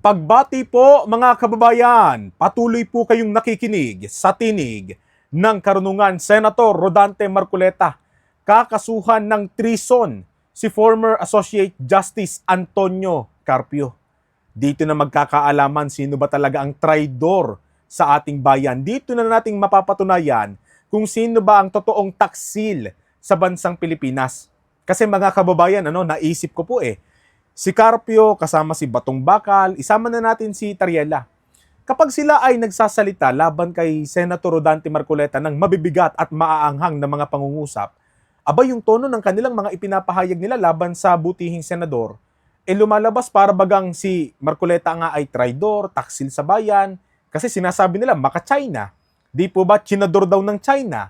Pagbati po mga kababayan, patuloy po kayong nakikinig sa tinig ng karunungan Senator Rodante Marcoleta. Kakasuhan ng treason si former Associate Justice Antonio Carpio. Dito na magkakaalaman sino ba talaga ang traidor sa ating bayan. Dito na nating mapapatunayan kung sino ba ang totoong taksil sa bansang Pilipinas. Kasi mga kababayan, naisip ko po si Carpio kasama si Batong Bakal, isama na natin si Tariela. Kapag sila ay nagsasalita laban kay Senator Rodante Marcoleta ng mabibigat at maaanghang na mga pangungusap, yung tono ng kanilang mga ipinapahayag nila laban sa butihing senador, lumalabas para bagang si Marcoleta nga ay traidor, taksil sa bayan, kasi sinasabi nila maka-China. Di po ba Chinador daw ng China?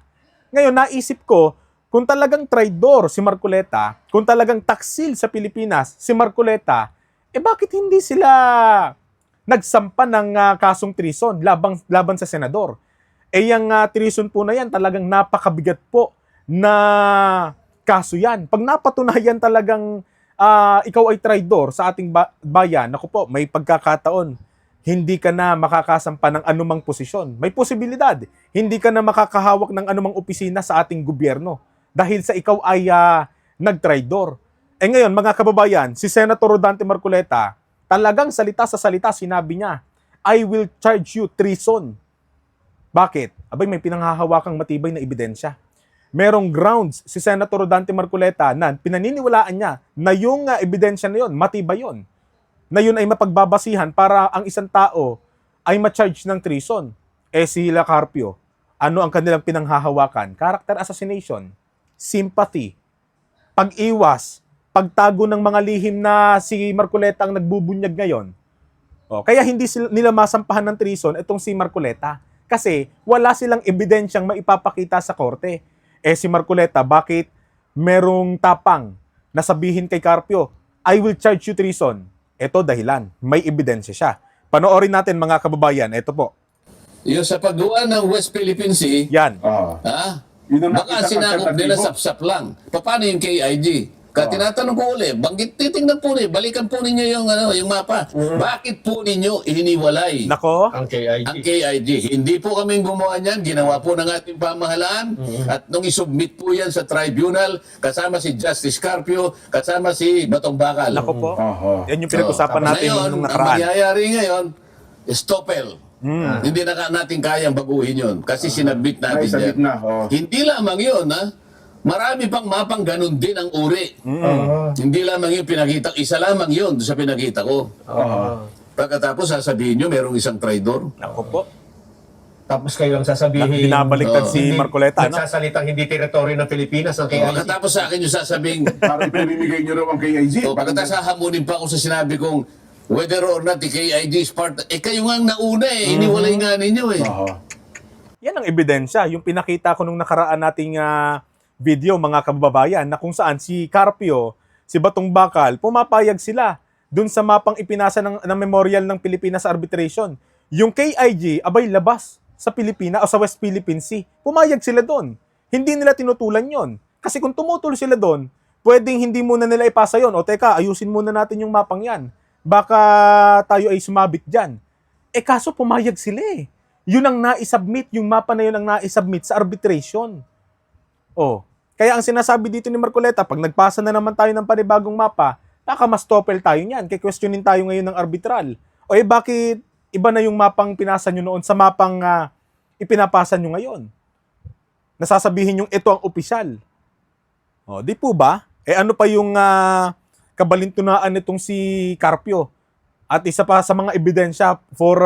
Ngayon naisip ko, kung talagang traidor si Marcoleta, kung talagang taksil sa Pilipinas si Marcoleta, bakit hindi sila nagsampa ng kasong treason laban sa senador? Yung treason po na yan, talagang napakabigat po na kaso yan. Pag napatunayan talagang ikaw ay traidor sa ating bayan, ako po, may pagkakataon, hindi ka na makakasampa ng anumang posisyon. May posibilidad, hindi ka na makakahawak ng anumang opisina sa ating gobyerno dahil sa ikaw ay nagtraidor. Ngayon, mga kababayan, si Senator Rodante Marcoleta, talagang salita sa salita, sinabi niya, I will charge you treason. Bakit? May pinanghahawakang matibay na ebidensya. Merong grounds si Senator Rodante Marcoleta na pinaniniwalaan niya na yung ebidensya na yun, matibay yun. Na yun ay mapagbabasihan para ang isang tao ay ma-charge ng treason. Sila Carpio, ano ang kanilang pinanghahawakan? Character assassination, sympathy, pag-iwas, pagtago ng mga lihim na si Marcoleta ang nagbubunyag ngayon. Kaya hindi nila masampahan ng treason itong si Marcoleta kasi wala silang ebidensyang maipapakita sa korte. Si Marcoleta, bakit merong tapang na sabihin kay Carpio, I will charge you treason? Ito dahilan, may ebidensya siya. Panoorin natin mga kababayan, ito po. Yung sa paggawa ng West Philippine Sea, Yan. baka sinakop nila sap-sap lang. Paano yung KIG? Tinatanong ko ulit, titingnan po niyo, balikan po ninyo yung mapa. Bakit po ninyo hiniwalay Nako. Ang KIG. ang KIG? Hindi po kaming gumawa niyan, ginawa po ng ating pamahalaan. At nung isubmit po yan sa tribunal, kasama si Justice Carpio, kasama si Batong Bakal. Nako po. Yan yung pinag-usapan natin Ngayon, nung ang nakaraan. mangyayari ngayon, stopel. Hindi na natin kayang baguhin yun kasi sinabit natin yan. Hindi lamang yun, marami pang mapang ganun din ang uri. Hindi lamang yung pinakita, isa lamang yun sa pinakita ko. Pagkatapos sasabihin nyo, merong isang traidor. Nako po. Tapos kayo ang sasabihin, Binabaliktad si Marcoleta, nagsasalitang hindi teritoryo ng Pilipinas ang KIG. Pagkatapos sa akin yung sasabihin, Para ipinamimigay nyo raw ang KIG. pagkatapos hahamunin pa ako sa sinabi kong whether or not the KIG is part, kayo nga ang nauna iniwalay nga ninyo Yan ang ebidensya, yung pinakita ko nung nakaraan nating video mga kababayan na kung saan si Carpio, si Batong Bakal, pumapayag sila dun sa mapang ipinasa ng memorial ng Pilipinas Arbitration. Yung KIG, labas sa Pilipinas o sa West Philippine Sea. Pumayag sila doon. Hindi nila tinutulan yon. Kasi kung tumutol sila doon, pwedeng hindi muna nila ipasa yon. O teka, ayusin muna natin yung mapang yan. Baka tayo ay sumabit dyan. Kaso pumayag sila Yun ang naisubmit, yung mapa na yun ang naisubmit sa arbitration. Kaya ang sinasabi dito ni Marcoleta, pag nagpasa na naman tayo ng panibagong mapa, baka mas topel tayo niyan. Kaya-questionin tayo ngayon ng arbitral. Bakit iba na yung mapang pinasa nyo noon sa mapang ipinapasa nyo ngayon? Nasasabihin yung ito ang opisyal. Di po ba? Ano pa yung kabalintunaan nitong si Carpio? At isa pa sa mga ebidensya for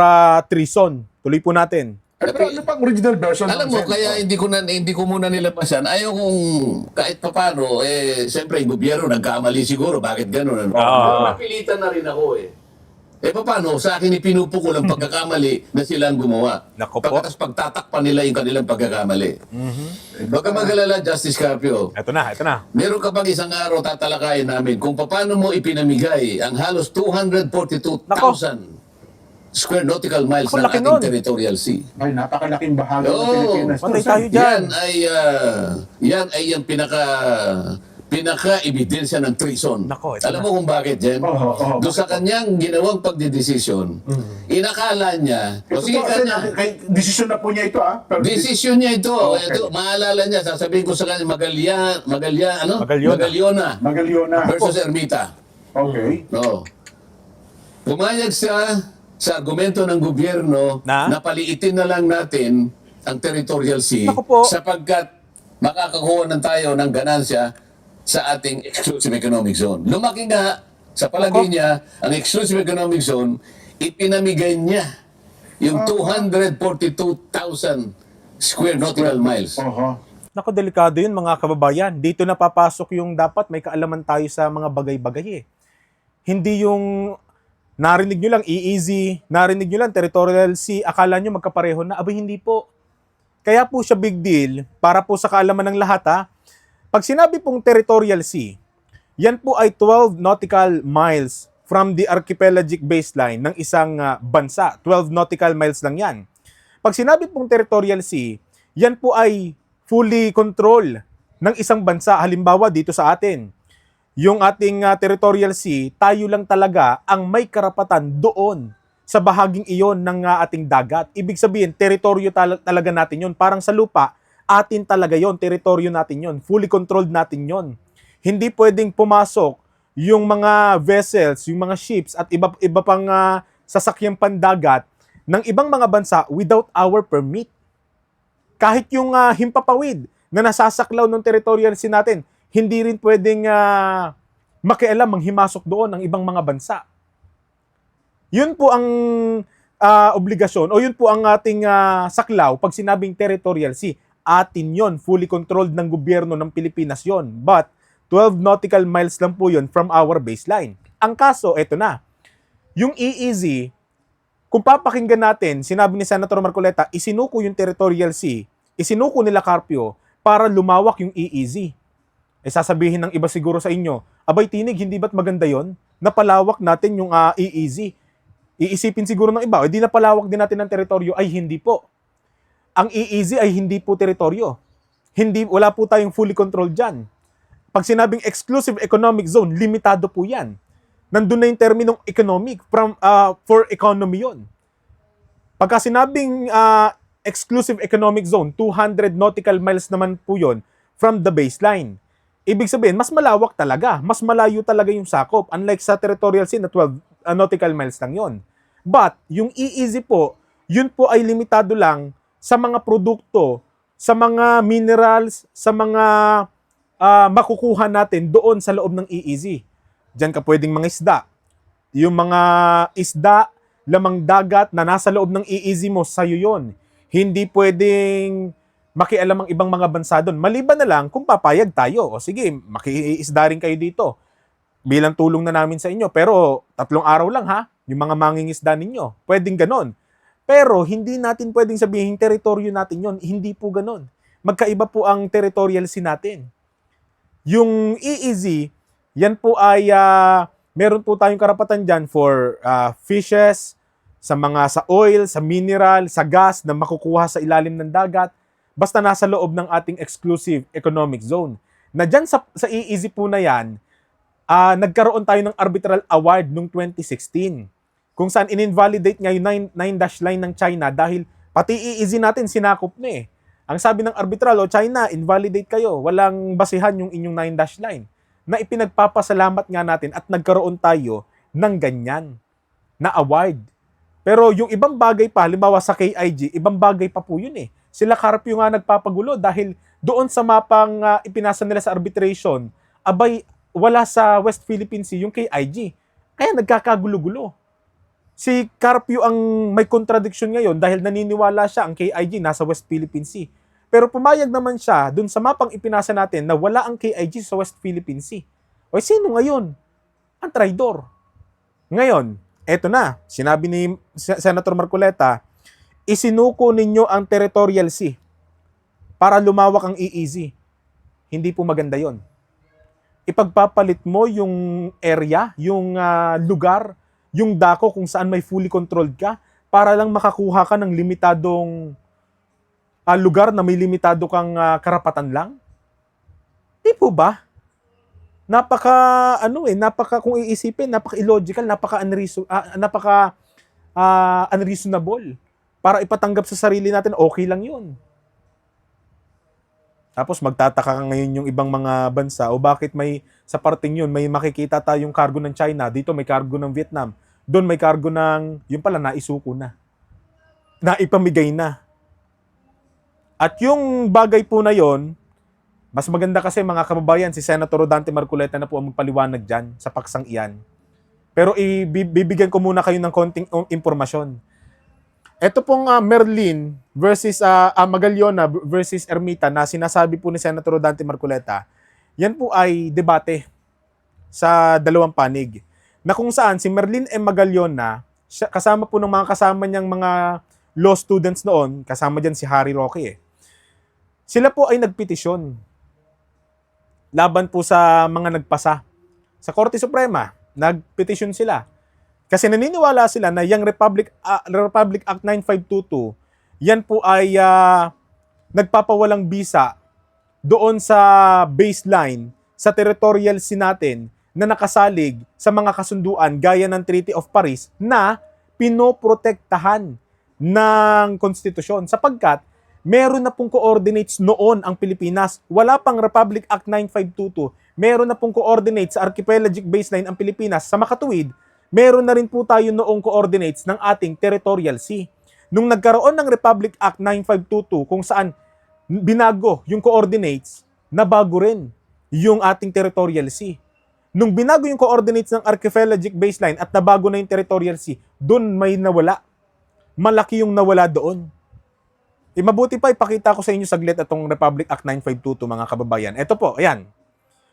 treason. Tuloy po natin. Pero ano pang original version? Alam mo, kaya hindi ko muna nilabasan. Ayaw kong kahit papano, siyempre, yung gobyerno nagkamali siguro. Bakit gano'n? Mapilitan na rin ako paano? Sa akin ipinupukol ang pagkakamali na sila ang gumawa. Nako po. Pagkatas pagtatakpan nila yung kanilang pagkakamali. Huwag ka mag-alala, Justice Carpio. Ito na. Meron ka pang isang araw tatalakayin namin kung paano mo ipinamigay ang halos 242,000 square nautical miles ng laki ating nun. territorial sea. Ay, napakalaking bahagi ng Oo. Pilipinas. Patay tayo dyan. Yan ay yung pinaka pinaka-ebidensya ng treason. Nako, ito Alam mo kung bakit, Jen? Doon sa kanyang ginawang pagdidesisyon, inakala niya, o sige Kasi kanya, desisyon na po niya ito, ah. Pero desisyon niya ito. Okay. Ito, maalala niya, sasabihin ko sa kanya, Magaliona. Magaliona versus Ermita. Okay. No. Pumayag siya sa argumento ng gobyerno Na? na paliitin na lang natin ang territorial sea Naku po. sapagkat makakakuha ng tayo ng ganansya sa ating exclusive economic zone. Lumaki nga sa palagay Naku. niya ang exclusive economic zone, ipinamigay niya yung 242,000 square nautical miles. Nako, delikado yun mga kababayan. Dito na papasok yung dapat may kaalaman tayo sa mga bagay-bagay eh. Hindi yung narinig nyo lang EEZ, narinig nyo lang territorial sea, akala nyo magkapareho na. Abay, hindi po. Kaya po siya big deal para po sa kaalaman ng lahat ha. Pag sinabi pong territorial sea, yan po ay 12 nautical miles from the archipelagic baseline ng isang bansa. 12 nautical miles lang yan. Pag sinabi pong territorial sea, yan po ay fully control ng isang bansa. Halimbawa dito sa atin, yung ating territorial sea, tayo lang talaga ang may karapatan doon sa bahaging iyon ng ating dagat. Ibig sabihin, teritoryo talaga natin yon. Parang sa lupa, atin talaga yon, teritoryo natin yon, fully controlled natin yon. Hindi pwedeng pumasok yung mga vessels, yung mga ships at iba pang sasakyang pandagat ng ibang mga bansa without our permit. Kahit yung himpapawid na nasasaklaw ng territorial sea natin, hindi rin pwedeng makialam manghimasok doon ng ibang mga bansa. Yun po ang obligasyon o yun po ang ating saklaw pag sinabing territorial sea. Atin yon, fully controlled ng gobyerno ng Pilipinas yon. But 12 nautical miles lang po yun from our baseline. Ang kaso, eto na. Yung EEZ, kung papakinggan natin, sinabi ni Senator Marcoleta, isinuko yung territorial sea, isinuko nila Carpio para lumawak yung EEZ. Eh sasabihin ng iba siguro sa inyo, abay tinig, hindi ba't maganda yon? Napalawak natin yung EEZ. Iisipin siguro ng iba, di napalawak din natin ang teritoryo. Ay hindi po. Ang EEZ ay hindi po teritoryo. Wala po tayong fully controlled dyan. Pag sinabing exclusive economic zone, limitado po yan. Nandun na yung terminong economic, for economy yon. Pagka sinabing exclusive economic zone, 200 nautical miles naman po yon from the baseline. Ibig sabihin, mas malawak talaga. Mas malayo talaga yung sakop. Unlike sa territorial sea na 12 nautical miles lang yon. But, yung EEZ po, yun po ay limitado lang sa mga produkto, sa mga minerals, sa mga makukuha natin doon sa loob ng EEZ. Diyan ka pwedeng mga isda. Yung mga isda, lamang dagat na nasa loob ng EEZ mo, sa'yo yun. Hindi pwedeng makialam ang ibang mga bansa doon. Maliban na lang kung papayag tayo. O sige, makiisda rin kayo dito. Bilang tulong na namin sa inyo. Pero 3 araw lang ha, yung mga mangingisda ninyo. Pwedeng ganon. Pero hindi natin pwedeng sabihin teritoryo natin yon. Hindi po ganon. Magkaiba po ang territorial sea natin. Yung EEZ, yan po ay meron po tayong karapatan dyan for fishes, sa oil, sa mineral, sa gas na makukuha sa ilalim ng dagat, basta nasa loob ng ating exclusive economic zone. Na dyan sa EEZ po na yan, nagkaroon tayo ng arbitral award noong 2016. Kung saan in-invalidate nga yung 9-dash line ng China dahil pati EEZ natin sinakop na eh. Ang sabi ng arbitral, China, invalidate kayo. Walang basihan yung inyong 9-dash line. Na ipinagpapasalamat nga natin at nagkaroon tayo ng ganyan na award. Pero yung ibang bagay pa, halimbawa sa KIG, ibang bagay pa po yun eh. Sila Carpio nga nagpapagulo dahil doon sa mapang ipinasa nila sa arbitration, abay, wala sa West Philippine Sea yung KIG. Kaya nagkakagulo-gulo. Si Carpio ang may contradiction ngayon dahil naniniwala siya ang KIG nasa West Philippine Sea. Pero pumayag naman siya dun sa mapang ipinasa natin na wala ang KIG sa West Philippine Sea. O sino ngayon? Ang traidor. Ngayon, eto na, sinabi ni Senator Marcoleta, isinuko ninyo ang territorial sea para lumawak ang EEZ. Hindi po maganda yon. Ipagpapalit mo yung area, yung lugar, yung dako kung saan may fully controlled ka para lang makakuha ka ng limitadong lugar na may limitado kang karapatan lang? Di po ba? napaka kung iisipin, napaka illogical, napaka unreasonable. Para ipatanggap sa sarili natin, okay lang 'yun. Tapos magtataka ka ngayon yung ibang mga bansa o bakit may sa parting 'yun may makikita tayong cargo ng China, dito may cargo ng Vietnam, doon may cargo ng yun pala naisuko na. Naipamigay na. At yung bagay po na 'yon, mas maganda kasi mga kababayan, si Senator Rodante Marcoleta na po ang magpaliwanag dyan sa paksang iyan. Pero bibigyan ko muna kayo ng konting impormasyon. Ito pong Merlin versus Magallona versus Ermita na sinasabi po ni Senator Rodante Marcoleta, yan po ay debate sa dalawang panig. Na kung saan si Merlin M. Magallona, kasama po ng mga kasama niyang mga law students noon, kasama dyan si Harry Roque Sila po ay nagpetisyon laban po sa mga nagpasa. Sa Korte Suprema, nagpetisyon sila. Kasi naniniwala sila na yung Republic Act 9522, yan po ay nagpapawalang bisa doon sa baseline sa territorial sea natin na nakasalig sa mga kasunduan gaya ng Treaty of Paris na pinoprotektahan ng konstitusyon sapagkat meron na pong coordinates noon ang Pilipinas. Wala pang Republic Act 9522. Meron na pong coordinates sa archipelagic baseline ang Pilipinas. Sa makatuwid, meron na rin po tayo noong coordinates ng ating territorial sea. Nung nagkaroon ng Republic Act 9522 kung saan binago yung coordinates, nabago rin yung ating territorial sea. Nung binago yung coordinates ng archipelagic baseline at nabago na yung territorial sea, doon may nawala. Malaki yung nawala doon. Mabuti pa ipakita ko sa inyo saglit itong Republic Act 9522 mga kababayan. Ito po, ayan.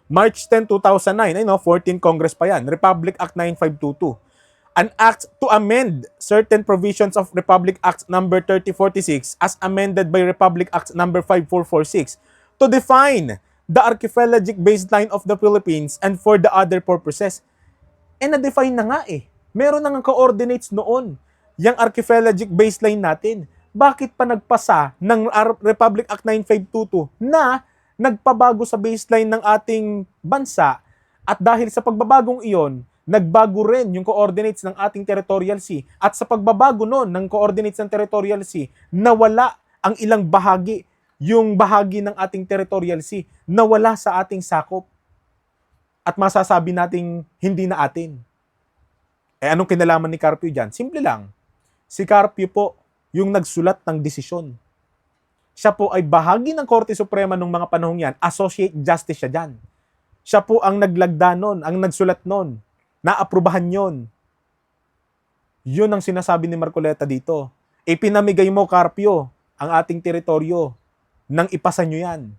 March 10, 2009, 14 Congress pa yan. Republic Act 9522. An act to amend certain provisions of Republic Act number 3046 as amended by Republic Act number 5446 to define the archipelagic baseline of the Philippines and for the other purposes. Na-define na nga Meron na nga coordinates noon. Yang archipelagic baseline natin. Bakit pa nagpasa ng Republic Act 9522 na nagpabago sa baseline ng ating bansa at dahil sa pagbabagong iyon, nagbago rin yung coordinates ng ating territorial sea at sa pagbabago nun ng coordinates ng territorial sea, nawala ang ilang bahagi, yung bahagi ng ating territorial sea, nawala sa ating sakop at masasabi nating hindi na atin. Anong kinalaman ni Carpio dyan? Simple lang. Si Carpio po yung nagsulat ng desisyon. Siya po ay bahagi ng Korte Suprema nung mga panahong yan. Associate Justice siya dyan. Siya po ang naglagda nun, ang nagsulat nun. Naaprubahan yon. Yun ang sinasabi ni Marcoleta dito. Ipinamigay mo, Carpio, ang ating teritoryo nang ipasa nyo yan.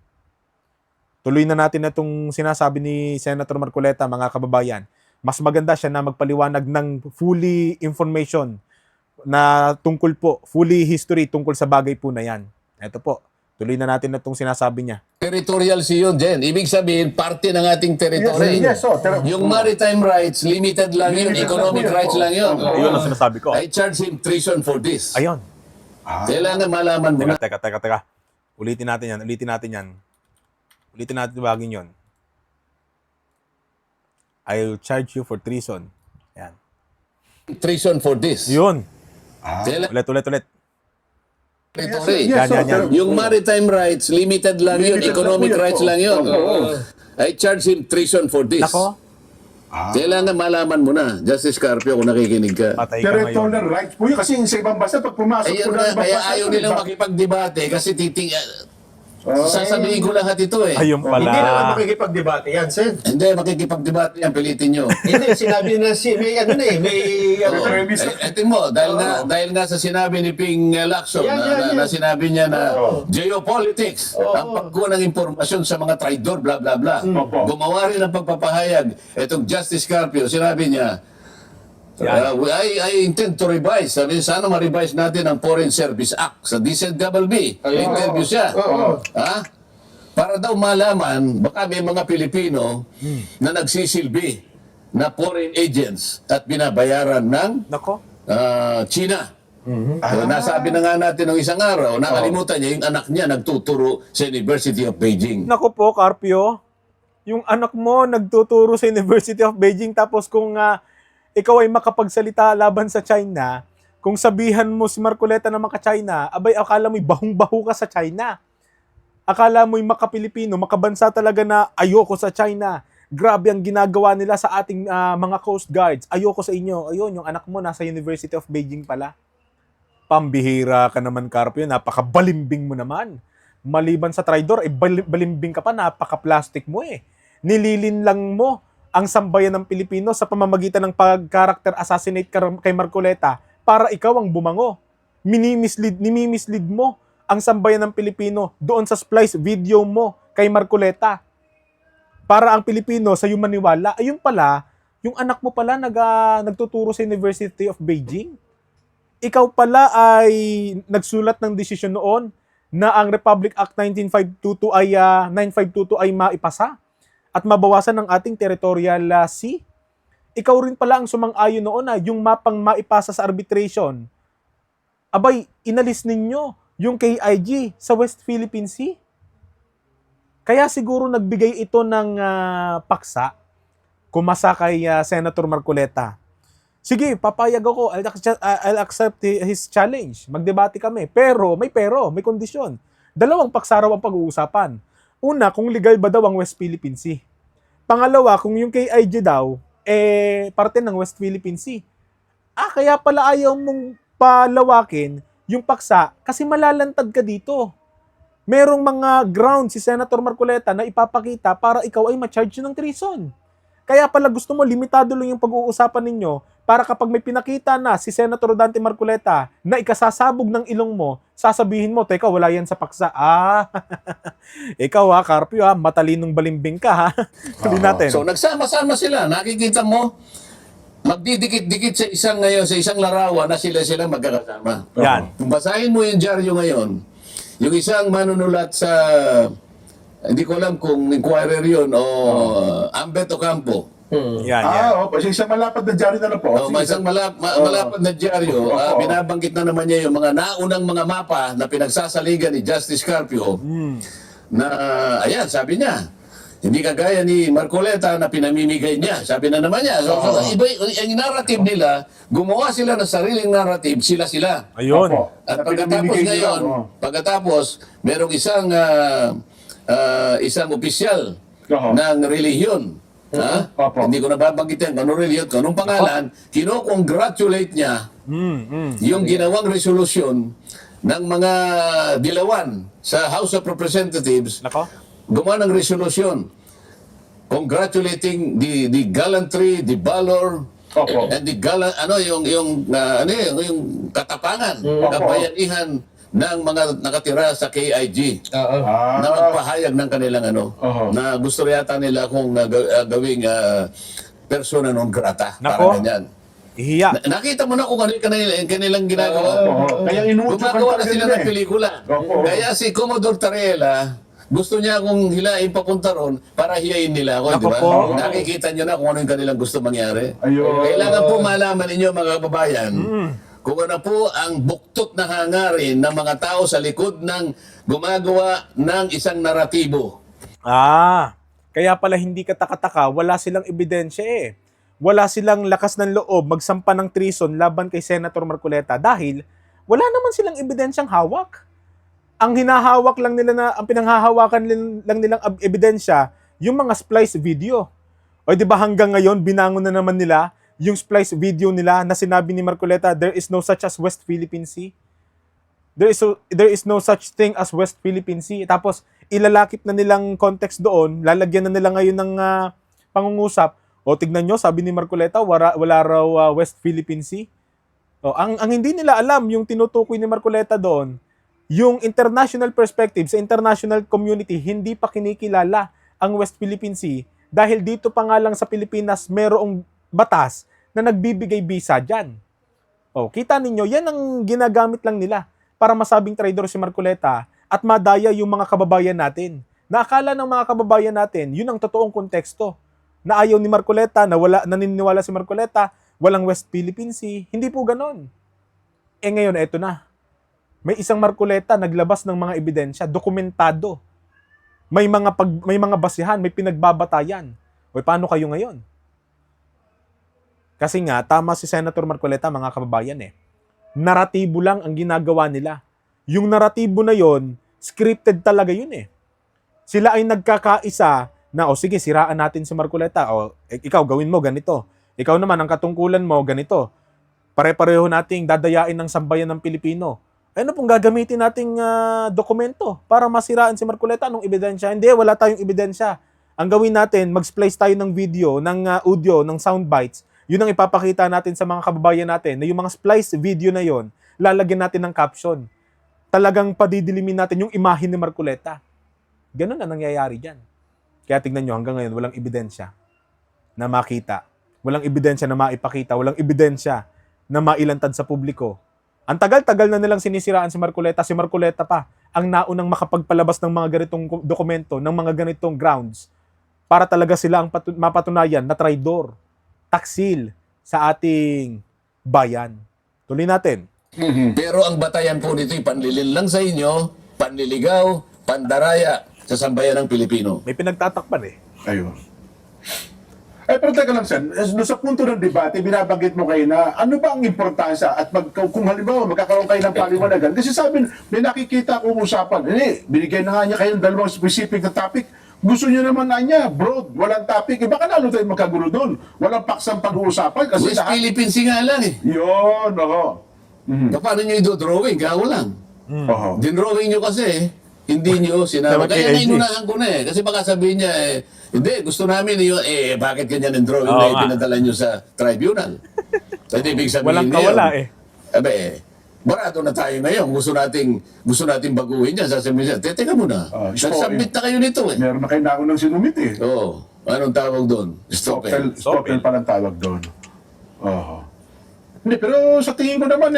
Tuloy na natin itong sinasabi ni Senator Marcoleta, mga kababayan. Mas maganda siya na magpaliwanag ng fully information na tungkol po, fully history tungkol sa bagay po na yan. Ito po, tuloy na natin itong sinasabi niya. Territorial sea yun, Jen. Ibig sabihin, parte ng ating territory. Yes, Yung maritime rights, limited lang yun. Economic rights lang yun. Ayun ang sinasabi ko. I charge him treason for this. Ayun. Kailangan malaman mo na. Teka. Ulitin natin yan. Ulitin natin bagin yun. I'll charge you for treason. Yan. Treason for this. Yun. Kailangan Ulit. territory. Yan. Yung maritime rights, limited lang yun. Economic rights lang yun. I charge him treason for this. Nako, Kailangan malaman mo na, Justice Carpio, kung nakikinig ka. patay ka ngayon. Territorial rights po yun. Kasi sa ibang bansa, pag pumasok Ayun po na, ng ibang kaya bansa, ayaw nilang makipagdebate kasi sasabihin ko lahat ito Ayun pala. Hindi naman makikipagdebate yan, Sen. Hindi, makikipagdebate yan, pilitin nyo. Hindi, sinabi na Ito mo, dahil nga sa sinabi ni Ping Lacson, na sinabi niya na geopolitics, ang pagkuha ng impormasyon sa mga traidor, bla bla bla. Gumawa rin ng pagpapahayag. Itong Justice Carpio, sinabi niya, I intend to revise. Sabi, sana ma-revise natin ang Foreign Service Act sa DZBB. Interview siya. Ha? Para daw malaman, baka may mga Pilipino na nagsisilbi na foreign agents at binabayaran ng Nako. China. So, nasabi na nga natin ng isang araw, nakalimutan niya yung anak niya nagtuturo sa University of Beijing. Nako po, Carpio. yung anak mo nagtuturo sa University of Beijing tapos kung ikaw ay makapagsalita laban sa China, kung sabihan mo si Marcoleta na maka-China, abay akala mo'y bahong-baho ka sa China. Akala mo'y maka-Pilipino, makabansa talaga na ayoko sa China. Grabe ang ginagawa nila sa ating mga Coast Guards. Ayoko sa inyo. Ayun, yung anak mo nasa University of Beijing pala. Pambihira ka naman, Carpio. Napaka-balimbing mo naman. Maliban sa traidor, balimbing ka pa. Napaka-plastic mo eh. Nililinlang mo ang sambayan ng Pilipino sa pamamagitan ng pag-character assassinate kay Marcoleta para ikaw ang bumango. Nimimislead mo ang sambayan ng Pilipino doon sa splice video mo kay Marcoleta. Para ang Pilipino sa iyo maniwala, ayun pala, yung anak mo pala nagtuturo sa University of Beijing. Ikaw pala ay nagsulat ng desisyon noon na ang Republic Act 9522 ay maipasa at mabawasan ng ating territorial sea. Ikaw rin pala ang sumang-ayon noon na yung mapang maipasa sa arbitration. Abay, inalis ninyo yung KIG sa West Philippine Sea. Kaya siguro nagbigay ito ng paksa, kumasa kay Senator Marcoleta. Sige, papayag ako, I'll accept his challenge. Magdebate kami. Pero, may kondisyon. Dalawang paksa raw ang pag-uusapan. Una, kung legal ba daw ang West Philippine Sea. Pangalawa, kung yung KIG daw, parte ng West Philippine Sea. Kaya pala ayaw mong palawakin yung paksa kasi malalantad ka dito. Merong mga ground si Senator Marcoleta na ipapakita para ikaw ay ma-charge ng treason. Kaya pala gusto mo, limitado lang yung pag-uusapan ninyo para kapag may pinakita na si Senator Rodante Marcoleta na ikasasabog ng ilong mo, sasabihin mo, teka, wala yan sa paksa. Ikaw Carpio matalinong balimbing ka ha. Tuloy natin. So nagsama-sama sila. Nakikita mo, magdidikit-dikit sa isang larawan na sila magkakasama. Yan. Kung basahin mo yung dyaryo ngayon, yung isang manunulat sa, hindi ko alam kung inquirer yun o Ambet Ocampo. Yan. Isang malapad na dyaryo na po. May isang malapad na dyaryo, binabanggit na naman niya yung mga naunang mga mapa na pinagsasaligan ni Justice Carpio na, ayan, sabi niya, hindi kagaya ni Marcoleta na pinamimigay niya. Sabi na naman niya. So, iba, ang narrative nila, gumawa sila ng sariling narrative, sila-sila. Ayun. At pagkatapos, merong isang opisyal ng relihiyon. Hindi ko nababanggitin kung anong relihiyon, kung anong pangalan, kino-congratulate niya yung ginawang resolusyon ng mga dilawan sa House of Representatives. Gumawa ng resolusyon congratulating the gallantry, the valor, and the yung katapangan, kabayanihan ng mga nakatira sa KIG na magpahayag ng kanilang na gusto yata nila kung gawing persona non grata. Parang ganyan. Ihiya. Nakita mo na kung ano yung kanilang ginagawa. Kaya gumagawa na sila ng pelikula. Kaya si Commodore Tarela, gusto niya akong hilain papunta ron para hiyain nila ako, di ba? Nakikita niyo na kung ano yung kanilang gusto mangyari. Kailangan po malaman ninyo, mga kababayan, kung ano po ang buktot na hangarin ng mga tao sa likod ng gumagawa ng isang naratibo. Kaya pala hindi ka taka-taka, wala silang ebidensya eh. Wala silang lakas ng loob magsampa ng treason laban kay Senator Marcoleta dahil wala naman silang ebidensyang hawak. Ang hinahawak lang nila ang pinanghahawakan lang nilang ebidensya, yung mga splice video. O di ba hanggang ngayon, binangon na naman nila yung splice video nila na sinabi ni Marcoleta, there is no such as West Philippine Sea. There is no such thing as West Philippine Sea. Tapos, ilalakip na nilang context doon, lalagyan na nila ngayon ng pangungusap. O tignan nyo, sabi ni Marcoleta, wala raw West Philippine Sea. O, ang hindi nila alam, yung tinutukoy ni Marcoleta doon, yung international perspective sa international community, hindi pa kinikilala ang West Philippine Sea dahil dito pa nga lang sa Pilipinas merong batas na nagbibigay visa dyan. Kita ninyo, yan ang ginagamit lang nila para masabing traidor si Marcoleta at madaya yung mga kababayan natin. Naakala ng mga kababayan natin, yun ang totoong konteksto. Na ayaw ni Marcoleta, na naniniwala si Marcoleta, walang West Philippine Sea. Hindi po ganon. Ngayon, eto na. May isang Marcoleta naglabas ng mga ebidensya, dokumentado, may mga basihan, may pinagbabatayan. O paano kayo ngayon? Kasi nga, tama si Senator Marcoleta, mga kababayan naratibo lang ang ginagawa nila. Yung naratibo na yon, scripted talaga yun Sila ay nagkakaisa na, sige, siraan natin si Marcoleta. Ikaw, gawin mo ganito. Ikaw naman, ang katungkulan mo, ganito. Pare-pareho nating dadayain ng sambayan ng Pilipino. Ano pong gagamitin nating dokumento para masiraan si Marcoleta? Anong ebidensya? Hindi, wala tayong ebidensya. Ang gawin natin, mag-splice tayo ng video, ng audio, ng soundbites. Yun ang ipapakita natin sa mga kababayan natin na yung mga splice video na yon, lalagyan natin ng caption. Talagang padidilimin natin yung imahe ni Marcoleta. Ganun na nangyayari dyan. Kaya tignan nyo, hanggang ngayon, walang ebidensya na makita. Walang ebidensya na maipakita. Walang ebidensya na mailantad sa publiko. Ang tagal-tagal na nilang sinisiraan si Marcoleta. Si Marcoleta pa ang naunang makapagpalabas ng mga ganitong dokumento, ng mga ganitong grounds, para talaga sila ang mapatunayan na traidor, taksil sa ating bayan. Tuloy natin. Pero ang batayan po nito'y panlilin lang sa inyo, panliligaw, pandaraya sa sambayan ng Pilipino. May pinagtatakpan Ayun. Pero teka lang, Sen, sa punto ng debate, binabanggit mo kayo na ano ba ang importansya at kung halimbawa magkakaroon kayo ng paliwanagan. Kasi sabi, may nakikita akong usapan, binigyan na nga niya kayo ng dalawang specific na topic. Gusto niyo naman na niya, broad, walang topic. Baka lalo tayo magkagulo doon. Walang paksang pag-uusapan. Kasi West Philippines nga lang Yun, Paano nyo i-drawing? Kaya lang. Oho. Dinrawing nyo kasi, hindi nyo sinabi. Dapat Kaya AIG. nainunahan ko na Kasi baka sabihin niya, hindi, gusto namin yun, bakit ganyan ang drawing Oo na nga. ipinadala nyo sa tribunal? So, ibig sabihin Walang niya kawala yun. Barado na tayo ngayon. Gusto nating baguhin yan. Sasabihin niya, teka muna. Nagsubmit na kayo nito Meron na kayo naunang sinumit Oo. Anong tawag doon? Stopel. Stopel palang tawag doon. Oho. Hindi, pero sa tingin ko naman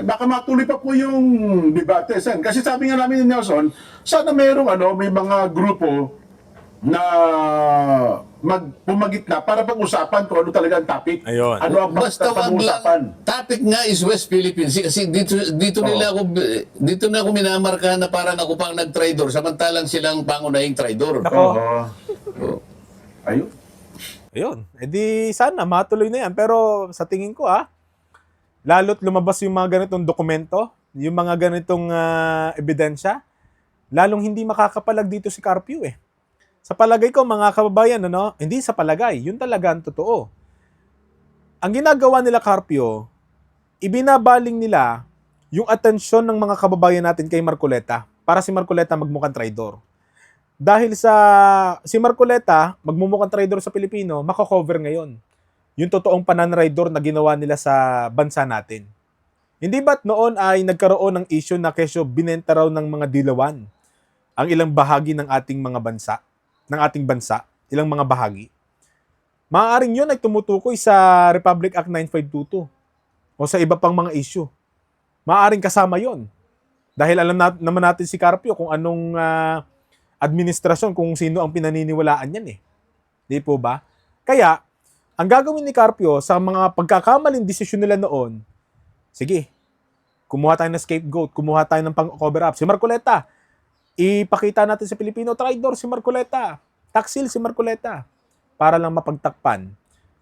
baka matuloy pa po yung debate, Sen. Kasi sabi nga namin ni Nelson, sana may mga grupo na pumagitna para pag-usapan kung ano talaga ang topic. Ayun. Ano ang Basta wag pag-usapan. lang. Topic nga is West Philippines. Kasi dito na ako minamarka na parang ako pang nag-traidor samantalang silang pangunahing traidor. Nako. Oo. Ayun. Ayun. Di sana matuloy na yan. Pero sa tingin ko lalo't lumabas yung mga ganitong dokumento, yung mga ganitong ebidensya, lalong hindi makakapalag dito si Carpio Sa palagay ko, mga kababayan, hindi sa palagay, yun talaga ang totoo. Ang ginagawa nila, Carpio, ibinabaling nila yung atensyon ng mga kababayan natin kay Marcoleta para si Marcoleta magmukhang traidor. Dahil si Marcoleta, magmumukhang traidor sa Pilipino, mako-cover ngayon yung totoong pananraidor na ginawa nila sa bansa natin. Hindi ba't noon ay nagkaroon ng issue na kesyo binenta raw ng mga dilawan ang ilang bahagi ng ating bansa, ilang mga bahagi. Maaaring yun ay tumutukoy sa Republic Act 9522 o sa iba pang mga issue. Maaaring kasama yon. Dahil alam naman natin si Carpio kung anong administrasyon, kung sino ang pinaniniwalaan yan Di po ba? Kaya, ang gagawin ni Carpio sa mga pagkakamaling desisyon nila noon, sige, kumuha tayo ng scapegoat, kumuha tayo ng pang-cover up. Si Marcoleta, ipakita natin sa Pilipino, traidor si Marcoleta, taksil si Marcoleta, para lang mapagtakpan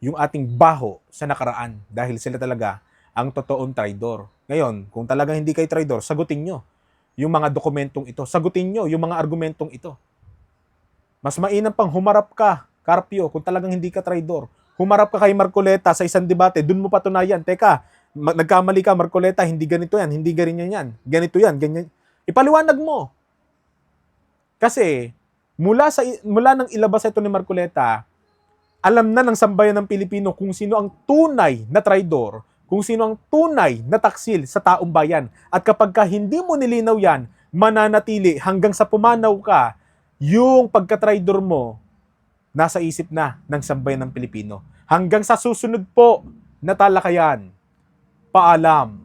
yung ating baho sa nakaraan dahil sila talaga ang totoong traidor. Ngayon, kung talagang hindi kayo traidor, sagutin nyo yung mga dokumentong ito. Sagutin nyo yung mga argumentong ito. Mas mainam pang humarap ka, Carpio, kung talagang hindi ka traidor. Humarap ka kay Marcoleta sa isang debate, dun mo patunayan, teka, nagkamali ka, Marcoleta, hindi ganito yan, hindi ganyan yan, ganito yan, ganyan. Ipaliwanag mo. Kasi, mula nang ilabas ito ni Marcoleta, alam na ng sambayan ng Pilipino kung sino ang tunay na traidor, kung sino ang tunay na taksil sa taong bayan. At kapag hindi mo nilinaw yan, mananatili hanggang sa pumanaw ka, yung pagka-traidor mo, nasa isip na ng sambayan ng Pilipino. Hanggang sa susunod po na talakayan. Paalam.